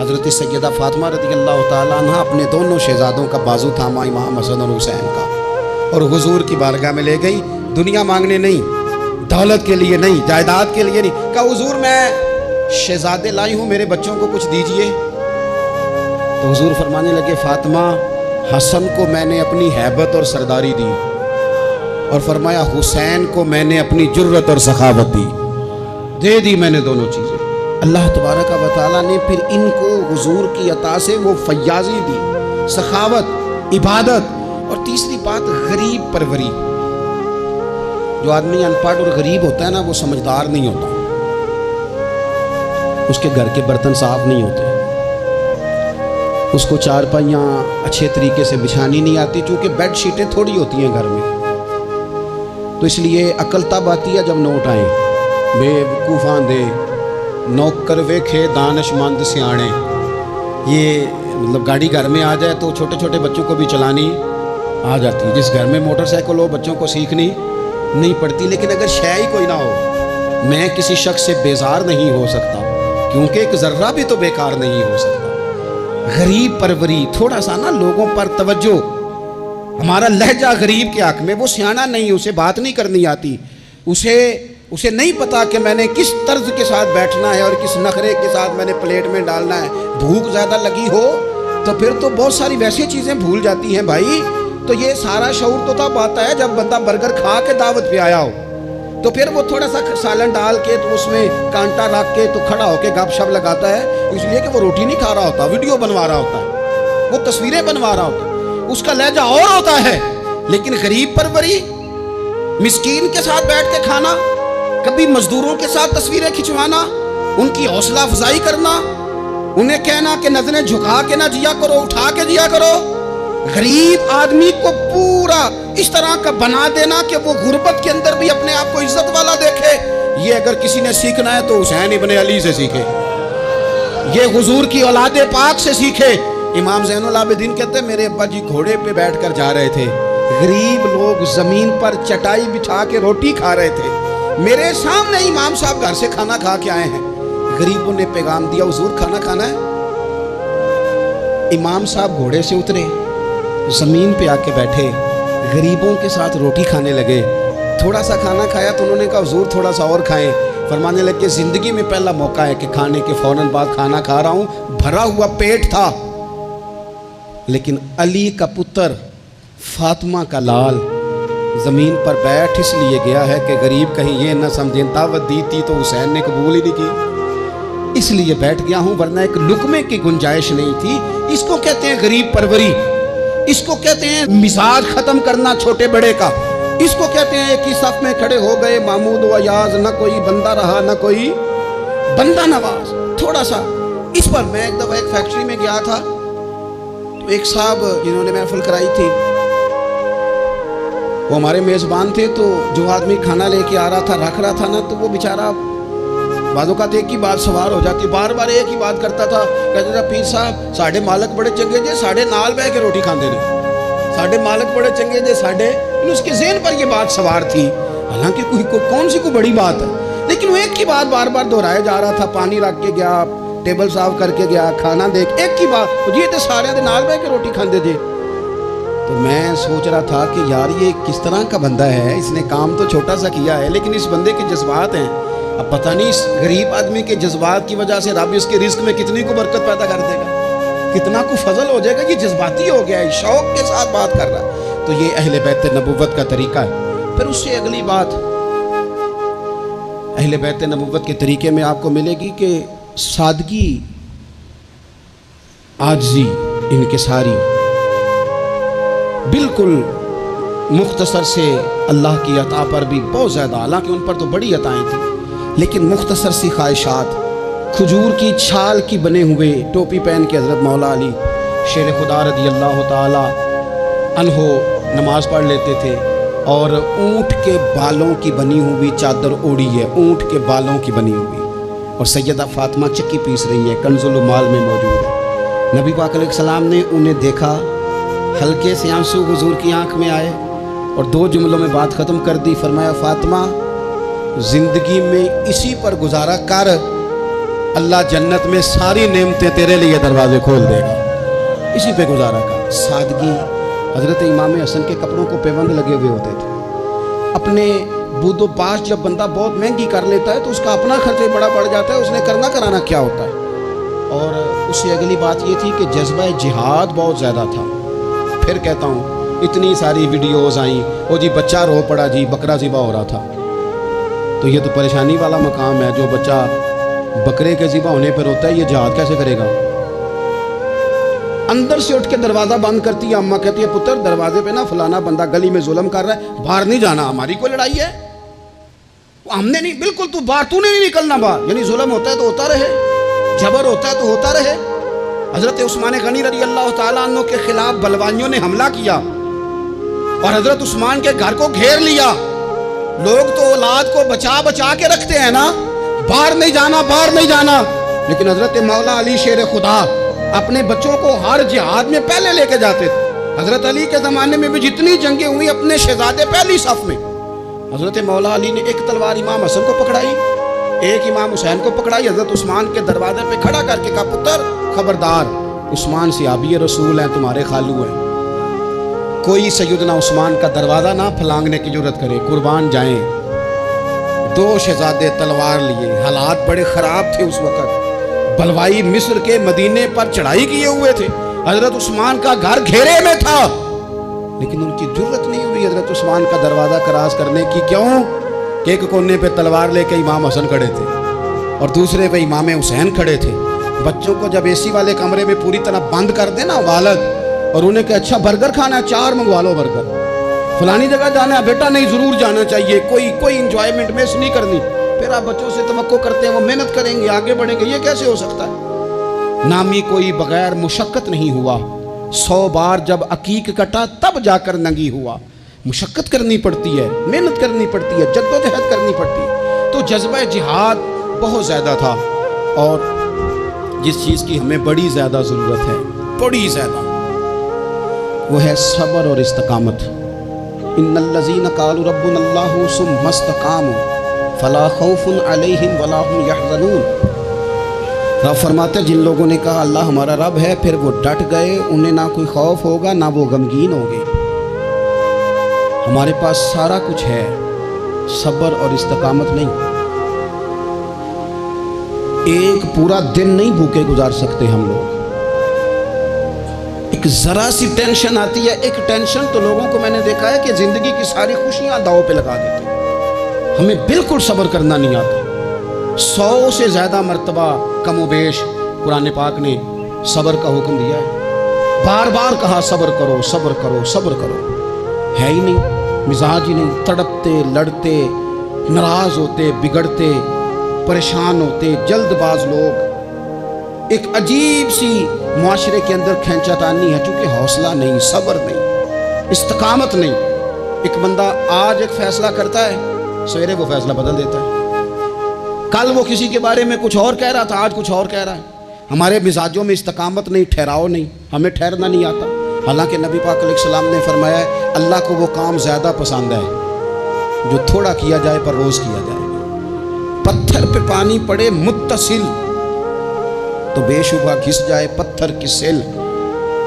حضرت سیدہ فاطمہ رضی اللہ تعالیٰ عنہ اپنے دونوں شہزادوں کا بازو تھاما امام حسن اور حسین کا، اور حضور کی بارگاہ میں لے گئی، دنیا مانگنے نہیں، دولت کے لیے نہیں، جائیداد کے لیے نہیں، کہا حضور میں شہزادے لائی ہوں، میرے بچوں کو کچھ دیجئے۔ تو حضور فرمانے لگے فاطمہ حسن کو میں نے اپنی ہیبت اور سرداری دی، اور فرمایا حسین کو میں نے اپنی جرت اور سخاوت دی، دے دی میں نے دونوں چیزیں۔ اللہ تبارک و تعالیٰ نے پھر ان کو حضور کی عطا سے وہ فیاضی دی، سخاوت، عبادت، اور تیسری بات غریب پروری۔ جو آدمی ان پڑھ اور غریب ہوتا ہے نا، وہ سمجھدار نہیں ہوتا، اس کے گھر کے برتن صاف نہیں ہوتے، اس کو چارپائیاں اچھے طریقے سے بچھانی نہیں آتی، چونکہ بیڈ شیٹیں تھوڑی ہوتی ہیں گھر میں، تو اس لیے عقل تب آتی ہے جب نوٹ آئیں، بے وقوفاں دے نوکر ویکھے دانش مند سیانے۔ یہ مطلب گاڑی گھر میں آ جائے تو چھوٹے چھوٹے بچوں کو بھی چلانی آ جاتی ہے، جس گھر میں موٹر سائیکل ہو بچوں کو سیکھنی نہیں پڑتی، لیکن اگر شے ہی کوئی نہ ہو، میں کسی شخص سے بیزار نہیں ہو سکتا، کیونکہ ایک ذرہ بھی تو بیکار نہیں ہو سکتا۔ غریب پروری، تھوڑا سا نا لوگوں پر توجہ، ہمارا لہجہ غریب کے حق میں، وہ سیانا نہیں، اسے بات نہیں کرنی آتی، اسے نہیں پتا کہ میں نے کس طرز کے ساتھ بیٹھنا ہے اور کس نخرے کے ساتھ میں نے پلیٹ میں ڈالنا ہے۔ بھوک زیادہ لگی ہو تو پھر تو بہت ساری ویسی چیزیں بھول جاتی ہیں بھائی۔ تو یہ سارا شعور تو تب آتا ہے جب بندہ برگر کھا کے دعوت پہ آیا ہو، تو پھر وہ تھوڑا سا سالن ڈال کے تو اس میں کانٹا رکھ کے تو کھڑا ہو کے گپ شپ لگاتا ہے، اس لیے کہ وہ روٹی نہیں کھا رہا ہوتا، ویڈیو بنوا رہا ہوتا ہے، وہ تصویریں بنوا رہا ہوتا ہے، اس کا لہجہ اور ہوتا ہے۔ لیکن غریب پروری، مسکین کے ساتھ بیٹھ کے کھانا، کبھی مزدوروں کے ساتھ تصویریں کھنچوانا، ان کی حوصلہ افزائی کرنا، انہیں کہنا کہ نظریں جھکا کے نہ جیا کرو، اٹھا کے جیا کرو، غریب آدمی کو پورا اس طرح کا بنا دینا کہ وہ غربت کے اندر بھی اپنے آپ کو عزت والا دیکھے۔ یہ اگر کسی نے سیکھنا ہے تو حسین ابن علی سے سیکھے، یہ حضور کی اولاد پاک سے سیکھے۔ امام زین العابدین کہتے ہیں میرے ابا جی گھوڑے پہ بیٹھ کر جا رہے تھے، غریب لوگ زمین پر چٹائی بچھا کے روٹی کھا رہے تھے، میرے سامنے امام صاحب گھر سے کھانا کھا کے آئے ہیں، غریبوں نے پیغام دیا حضور کھانا کھانا ہے۔ امام صاحب گھوڑے سے اترے، زمین پہ آ کے بیٹھے، غریبوں کے ساتھ روٹی کھانے لگے، تھوڑا سا کھانا کھایا تو انہوں نے کہا حضور تھوڑا سا اور کھائیں، فرمانے لگے زندگی میں پہلا موقع ہے کہ کھانے کے فوراً بعد کھانا کھا رہا ہوں، بھرا ہوا پیٹ تھا، لیکن علی کا پتر فاطمہ کا لال زمین پر بیٹھ اس لیے گیا ہے کہ غریب کہیں یہ نہ سمجھیں دعوت دی تھی تو حسین نے قبول ہی نہیں کی، اس لیے بیٹھ گیا ہوں، ورنہ ایک لقمے کی گنجائش نہیں تھی۔ اس کو کہتے ہیں غریب پروری، اس کو کہتے ہیں مزاج ختم کرنا چھوٹے بڑے کا، اس کو کہتے ہیں ایک ہی صف میں کھڑے ہو گئے محمود و ایاز، نہ کوئی بندہ رہا نہ کوئی بندہ نواز۔ تھوڑا سا اس پر میں ایک دفعہ ایک فیکٹری میں گیا تھا، تو ایک صاحب جنہوں نے محفل کرائی تھی وہ ہمارے میزبان تھے، تو جو آدمی کھانا لے کے آ رہا تھا رکھ رہا تھا نا، تو وہ بیچارہ بعضوں کا ایک ہی بات سوار ہو جاتی، بار بار ایک ہی بات کرتا تھا، کہتا تھا پیر صاحب ساڑھے مالک بڑے چنگے جے ساڑھے نال بہ کے روٹی کھاندے نے، ساڑھے مالک بڑے چنگے جے ساڑھے، اس کے ذہن پر یہ بات سوار تھی، حالانکہ کون سی کوئی بڑی بات ہے، لیکن وہ ایک ہی بات بار بار دہرائے جا رہا تھا، پانی رکھ کے گیا، ٹیبل صاف کر کے گیا، کھانا دیکھ، ایک ہی بات، جی تے سارے دے نال بہ کے روٹی کھاندے جے۔ تو میں سوچ رہا تھا کہ یار یہ کس طرح کا بندہ ہے، اس نے کام تو چھوٹا سا کیا ہے، لیکن اس بندے کے جذبات ہیں، اب پتہ نہیں اس غریب آدمی کے جذبات کی وجہ سے رب اس کے رزق میں کتنی کو برکت پیدا کر دے گا، کتنا کو فضل ہو جائے گا، یہ جذباتی ہو گیا ہے، شوق کے ساتھ بات کر رہا ہے۔ تو یہ اہل بیت نبوت کا طریقہ ہے۔ پھر اس سے اگلی بات اہل بیت نبوت کے طریقے میں آپ کو ملے گی کہ سادگی، عاجزی، انکساری، بالکل مختصر سے اللہ کی عطا پر بھی بہت زیادہ، حالانکہ ان پر تو بڑی عطائیں تھیں، لیکن مختصر سی خواہشات، کھجور کی چھال کی بنے ہوئے ٹوپی پہن کے حضرت مولا علی شیر خدا رضی اللہ تعالی عنہ نماز پڑھ لیتے تھے، اور اونٹ کے بالوں کی بنی ہوئی چادر اوڑی ہے، اونٹ کے بالوں کی بنی ہوئی، اور سیدہ فاطمہ چکی پیس رہی ہیں، کنز المال میں موجود ہے۔ نبی پاک علیہ السلام نے انہیں دیکھا، ہلکے سے آنسو حضور کی آنکھ میں آئے، اور 2 جملوں میں بات ختم کر دی، فرمایا فاطمہ زندگی میں اسی پر گزارا کر اللہ جنت میں ساری نعمتیں تیرے لیے دروازے کھول دے گا. اسی پہ گزارا کا سادگی. حضرت امام حسن کے کپڑوں کو پیوند لگے ہوئے ہوتے تھے. اپنے بود و باش جب بندہ بہت مہنگی کر لیتا ہے تو اس کا اپنا خرچہ بڑا بڑھ جاتا ہے, اس نے کرنا کرانا کیا ہوتا ہے. اور اس سے اگلی بات یہ تھی کہ جذبہ جہاد بہت زیادہ تھا. پھر کہتا ہوں اتنی ساری ویڈیوز آئیں, وہ جی بچہ رو پڑا جی بکرا ذبح ہو رہا تھا. تو یہ تو پریشانی والا مقام ہے. جو بچہ بکرے کے ذبح ہونے پر ہوتا ہے یہ جہاد کیسے کرے گا. اندر سے اٹھ کے دروازہ بند کرتی ہے اماں, کہتی ہے پتر دروازے پہ نا فلانا بندہ گلی میں ظلم کر رہا ہے, باہر نہیں جانا, ہماری کوئی لڑائی ہے, ہم نے نہیں, بالکل تو باہر, تو نے نہیں نکلنا باہر. یعنی ظلم ہوتا ہے تو ہوتا رہے, جبر ہوتا ہے تو ہوتا رہے. حضرت عثمان غنی رضی اللہ تعالیٰ عنہ کے خلاف بلوانیوں نے حملہ کیا اور حضرت عثمان کے گھر کو گھیر لیا. لوگ تو اولاد کو بچا بچا کے رکھتے ہیں نا, باہر نہیں جانا باہر نہیں جانا, لیکن حضرت مولا علی شیر خدا اپنے بچوں کو ہر جہاد میں پہلے لے کے جاتے تھے. حضرت علی کے زمانے میں بھی جتنی جنگیں ہوئی اپنے شہزادے پہلی صف میں. حضرت مولا علی نے ایک تلوار امام حسن کو پکڑائی, ایک امام حسین کو پکڑائی, حضرت عثمان کے دروازے پہ کھڑا کر کے کہا پتر خبردار, عثمان صحابی رسول ہیں, تمہارے خالو ہیں, کوئی سیدنا عثمان کا دروازہ نہ پھلانگنے کی جرت کرے, قربان جائیں. دو شہزادے تلوار لیے, حالات بڑے خراب تھے اس وقت, بلوائی مصر کے مدینے پر چڑھائی کیے ہوئے تھے, حضرت عثمان کا گھر گھیرے میں تھا, لیکن ان کی جرت نہیں ہوئی حضرت عثمان کا دروازہ کراس کرنے کی. کیوں کہ ایک کونے پہ تلوار لے کے امام حسن کھڑے تھے اور دوسرے پہ امام حسین کھڑے تھے. بچوں کو جب اے سی والے کمرے میں پوری طرح بند کر دے نا والد, اور انہیں کہ اچھا برگر کھانا ہے 4 منگوا لو برگر, فلانی جگہ جانا ہے بیٹا نہیں ضرور جانا چاہیے, کوئی انجوائمنٹ مس نہیں کرنی, پھر آپ بچوں سے توقع کرتے ہیں وہ محنت کریں گے آگے بڑھیں گے, یہ کیسے ہو سکتا ہے. نامی کوئی بغیر مشقت نہیں ہوا, 100 بار جب عقیق کٹا تب جا کر ننگی ہوا. مشقت کرنی پڑتی ہے, محنت کرنی پڑتی ہے, جدوجہد کرنی پڑتی ہے. تو جذبہ جہاد بہت زیادہ تھا, اور جس چیز کی ہمیں بڑی زیادہ ضرورت ہے, بڑی زیادہ, وہ ہے صبر اور استقامت. ان الذین قالوا ربنا اللہ ثم استقاموا فلا خوف علیہم ولا هم یحزنون. رب فرماتے ہیں جن لوگوں نے کہا اللہ ہمارا رب ہے, پھر وہ ڈٹ گئے, انہیں نہ کوئی خوف ہوگا نہ وہ غمگین ہوں گے. ہمارے پاس سارا کچھ ہے, صبر اور استقامت نہیں. ایک پورا دن نہیں بھوکے گزار سکتے ہم لوگ. ایک ذرا سی ٹینشن آتی ہے, ایک ٹینشن تو لوگوں کو میں نے دیکھا ہے کہ زندگی کی ساری خوشیاں داؤ پہ لگا دیتے ہیں. ہمیں بالکل صبر کرنا نہیں آتا. 100 سے زیادہ مرتبہ کم و بیش قرآن پاک نے صبر کا حکم دیا ہے, بار بار کہا صبر کرو صبر کرو صبر کرو. ہے ہی نہیں, مزاج ہی نہیں, تڑپتے لڑتے, ناراض ہوتے, بگڑتے, پریشان ہوتے, جلد باز لوگ. ایک عجیب سی معاشرے کے اندر کھینچا تانی ہے, چونکہ حوصلہ نہیں, صبر نہیں, استقامت نہیں. ایک بندہ آج ایک فیصلہ کرتا ہے, سویرے وہ فیصلہ بدل دیتا ہے. کل وہ کسی کے بارے میں کچھ اور کہہ رہا تھا, آج کچھ اور کہہ رہا ہے. ہمارے مزاجوں میں استقامت نہیں, ٹھہراؤ نہیں, ہمیں ٹھہرنا نہیں آتا. حالانکہ نبی پاک علیہ السلام نے فرمایا ہے اللہ کو وہ کام زیادہ پسند ہے جو تھوڑا کیا جائے پر روز کیا جائے. پتھر پہ پانی پڑے متصل تو بے شبہ گھس جائے پتھر کی سیل.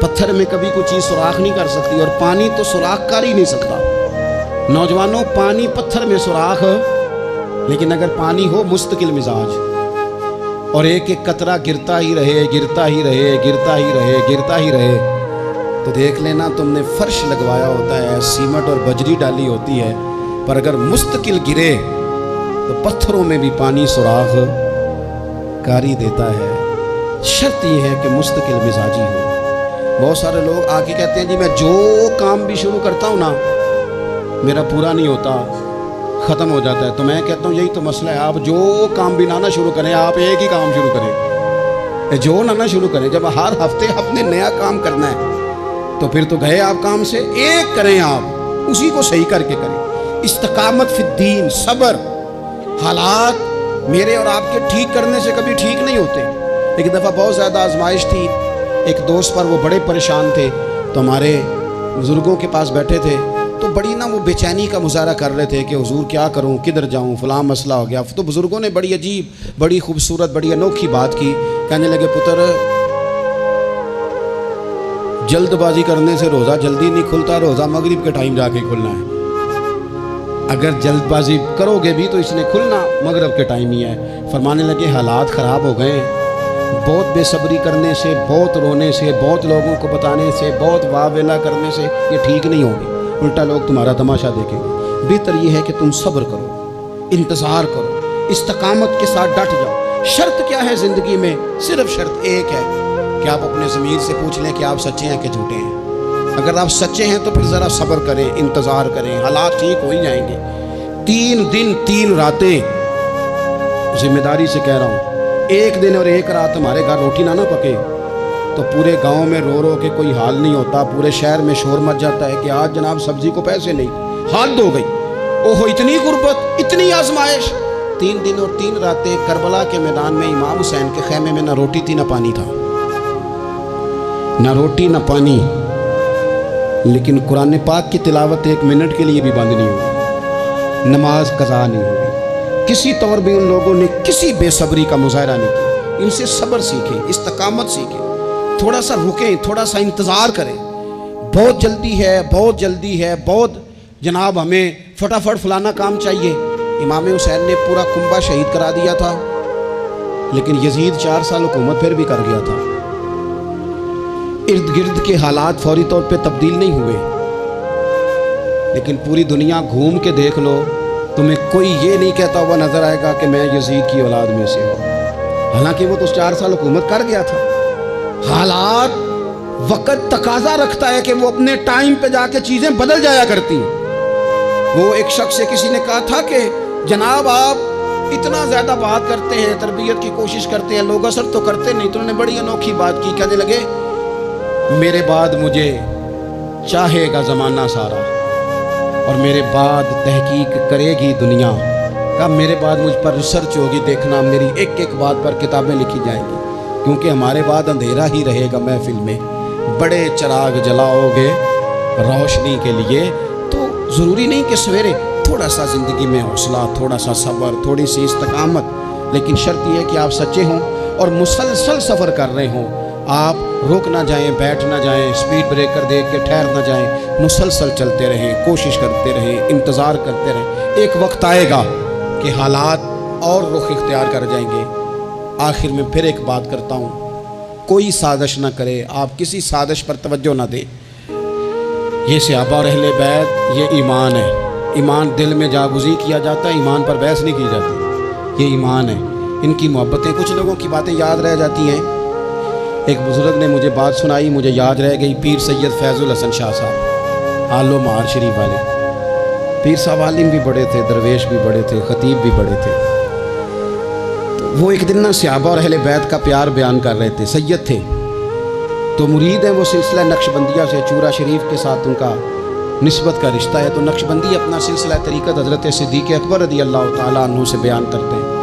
پتھر میں کبھی کوئی چیز سوراخ نہیں کر سکتی, اور پانی تو سوراخ کر ہی نہیں سکتا. نوجوانوں, پانی پتھر میں سوراخ, لیکن اگر پانی ہو مستقل مزاج اور ایک ایک قطرہ گرتا ہی رہے گرتا ہی رہے گرتا ہی رہے گرتا ہی رہے, تو دیکھ لینا تم نے فرش لگوایا ہوتا ہے, سیمنٹ اور بجری ڈالی ہوتی ہے, پر اگر مستقل گرے تو پتھروں میں بھی پانی سوراخ کر ہی دیتا ہے. شرط یہ ہے کہ مستقل مزاجی ہو. بہت سارے لوگ آ کے کہتے ہیں جی میں جو کام بھی شروع کرتا ہوں نا میرا پورا نہیں ہوتا, ختم ہو جاتا ہے. تو میں کہتا ہوں یہی تو مسئلہ ہے, آپ جو کام بھی نہ شروع کریں, آپ ایک ہی کام شروع کریں, جو نہ شروع کریں. جب ہر ہفتے نے نیا کام کرنا ہے تو پھر تو گئے آپ کام سے. ایک کریں, آپ اسی کو صحیح کر کے کریں. استقامت فی الدین, صبر. حالات میرے اور آپ کے ٹھیک کرنے سے کبھی ٹھیک نہیں ہوتے. ایک دفعہ بہت زیادہ آزمائش تھی, ایک دوست پر, وہ بڑے پریشان تھے, تو ہمارے بزرگوں کے پاس بیٹھے تھے. تو بڑی نا وہ بے چینی کا مظاہرہ کر رہے تھے کہ حضور کیا کروں، کدھر جاؤں، فلاں مسئلہ ہو گیا. تو بزرگوں نے بڑی عجیب، بڑی خوبصورت، بڑی انوکھی بات کی. کہنے لگے پتر، جلد بازی کرنے سے روزہ جلدی نہیں کھلتا، روزہ مغرب کے ٹائم جا کے کھلنا ہے. اگر جلد بازی کرو گے بھی تو اس نے کھلنا مغرب کے ٹائم ہی ہے. فرمانے لگے حالات خراب ہو گئے ہیں، بہت بے صبری کرنے سے، بہت رونے سے، بہت لوگوں کو بتانے سے، بہت واہ ویلا کرنے سے یہ ٹھیک نہیں ہوگی، الٹا لوگ تمہارا تماشا دیکھیں گے. بہتر یہ ہے کہ تم صبر کرو، انتظار کرو، استقامت کے ساتھ ڈٹ جاؤ. شرط کیا ہے زندگی میں؟ صرف شرط ایک ہے کہ آپ اپنے ضمیر سے پوچھ لیں کہ آپ سچے ہیں کہ جھوٹے ہیں. اگر آپ سچے ہیں تو پھر ذرا صبر کریں، انتظار کریں، حالات ٹھیک ہو ہی جائیں گے. 3 دن 3 راتیں، ذمہ داری سے کہہ رہا ہوں، 1 دن اور 1 رات ہمارے گھر روٹی نہ پکے تو پورے گاؤں میں رو رو کے کوئی حال نہیں ہوتا، پورے شہر میں شور مچ جاتا ہے کہ آج جناب سبزی کو پیسے نہیں، حد ہو گئی. اوہو، اتنی غربت، اتنی آزمائش. 3 دن اور 3 راتیں کربلا کے میدان میں امام حسین کے خیمے میں نہ روٹی تھی نہ پانی تھا، نہ روٹی نہ پانی. لیکن قرآن پاک کی تلاوت 1 منٹ کے لیے بھی بند نہیں ہوئی، نماز قضا نہیں ہوئی. کسی طور بھی ان لوگوں نے کسی بے صبری کا مظاہرہ نہیں کیا. ان سے صبر سیکھیں، استقامت سیکھیں، تھوڑا سا رکیں، تھوڑا سا انتظار کریں. بہت جلدی ہے، بہت جلدی ہے، بہت جناب ہمیں فٹافٹ فلانا کام چاہیے. امام حسین نے پورا کنبہ شہید کرا دیا تھا، لیکن یزید 4 سال حکومت پھر بھی کر گیا تھا. ارد گرد کے حالات فوری طور پہ تبدیل نہیں ہوئے، لیکن پوری دنیا گھوم کے دیکھ لو، تمہیں کوئی یہ نہیں کہتا ہوا نظر آئے گا کہ میں یزید کی اولاد میں سے ہوں، حالانکہ وہ تو 4 سال حکومت کر گیا تھا. حالات، وقت تقاضا رکھتا ہے کہ وہ اپنے ٹائم پہ جا کے چیزیں بدل جایا کرتی ہیں. وہ ایک شخص سے کسی نے کہا تھا کہ جناب آپ اتنا زیادہ بات کرتے ہیں، تربیت کی کوشش کرتے ہیں، لوگ اثر تو کرتے نہیں. تو انہوں نے بڑی انوکھی بات کی. کہنے لگے میرے بعد مجھے چاہے گا زمانہ سارا اور میرے بعد تحقیق کرے گی دنیا. کہا میرے بعد مجھ پر ریسرچ ہوگی، دیکھنا میری ایک ایک بات پر کتابیں لکھی جائیں گی، کیونکہ ہمارے بعد اندھیرا ہی رہے گا محفل میں. بڑے چراغ جلاؤ گے روشنی کے لیے. تو ضروری نہیں کہ سویرے، تھوڑا سا زندگی میں حوصلہ، تھوڑا سا صبر، تھوڑی سی استقامت. لیکن شرط یہ ہے کہ آپ سچے ہوں اور مسلسل سفر کر رہے ہوں. آپ رک نہ جائیں، بیٹھ نہ جائیں، سپیڈ بریکر دیکھ کے ٹھہر نہ جائیں. مسلسل چلتے رہیں، کوشش کرتے رہیں، انتظار کرتے رہیں. ایک وقت آئے گا کہ حالات اور رخ اختیار کر جائیں گے. آخر میں پھر ایک بات کرتا ہوں، کوئی سازش نہ کرے، آپ کسی سازش پر توجہ نہ دیں. یہ صحابہ اور اہل بیت، یہ ایمان ہے. ایمان دل میں جاگزی کیا جاتا ہے، ایمان پر بحث نہیں کی جاتی. یہ ایمان ہے. ان کی محبتیں، کچھ لوگوں کی باتیں یاد رہ جاتی ہیں. ایک بزرگ نے مجھے بات سنائی، مجھے یاد رہ گئی. پیر سید فیض الحسن شاہ صاحب، آلو مہار شریف والے پیر صاحب، عالم بھی بڑے تھے، درویش بھی بڑے تھے، خطیب بھی بڑے تھے. وہ ایک دن نا صحابہ اور اہل بیت کا پیار بیان کر رہے تھے. سید تھے تو مرید ہیں وہ سلسلہ نقشبندیہ سے، چورا شریف کے ساتھ ان کا نسبت کا رشتہ ہے. تو نقشبندی اپنا سلسلہ طریقت حضرت صدیق اکبر رضی اللہ تعالیٰ عنہ سے بیان کرتے ہیں.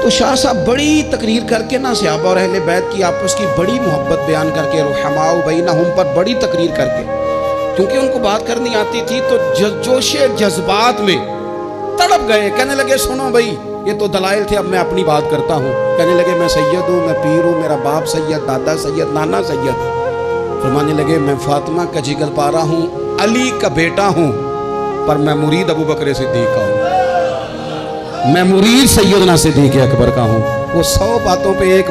تو شاہ صاحب بڑی تقریر کر کے نا صحابہ اور اہل بیت کی آپس کی بڑی محبت بیان کر کے، رحماء بینہم پر بڑی تقریر کر کے، کیونکہ ان کو بات کرنی آتی تھی تو جوش جذبات میں تڑپ گئے. کہنے لگے سنو بھائی، یہ تو دلائل تھے، اب میں اپنی بات کرتا ہوں. کہنے لگے میں سید ہوں، میں پیر ہوں، میرا باپ سید، دادا سید، نانا سید. فرمانے لگے میں فاطمہ کا جگر پارا ہوں، علی کا بیٹا ہوں، پر میں مرید ابو بکر صدیق کا ہوں، میں مرید سیدنا صدیق اکبر کا ہوں. وہ 100 باتوں پہ ایک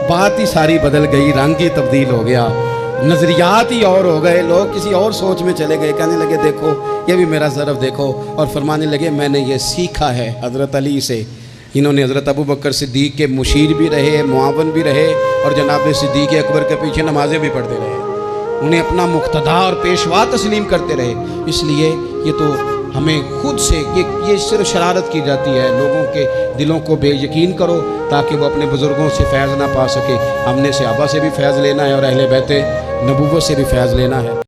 بات ہی ساری بدل گئی، رنگ ہی تبدیل ہو گیا، نظریات ہی اور ہو گئے، لوگ کسی اور سوچ میں چلے گئے. کہنے لگے دیکھو یہ بھی میرا ضرب دیکھو. اور فرمانے لگے میں نے یہ سیکھا ہے حضرت علی سے. انہوں نے حضرت ابو بکر صدیق کے مشیر بھی رہے، معاون بھی رہے، اور جناب صدیق اکبر کے پیچھے نمازیں بھی پڑھتے رہے. انہیں اپنا مقتدا اور پیشوا تسلیم کرتے رہے. اس لیے یہ تو ہمیں خود سے یہ صرف شرارت کی جاتی ہے، لوگوں کے دلوں کو بے یقین کرو تاکہ وہ اپنے بزرگوں سے فیض نہ پا سکے. ہم نے صحابہ سے بھی فیض لینا ہے اور اہل بیت نبوت سے بھی فیض لینا ہے.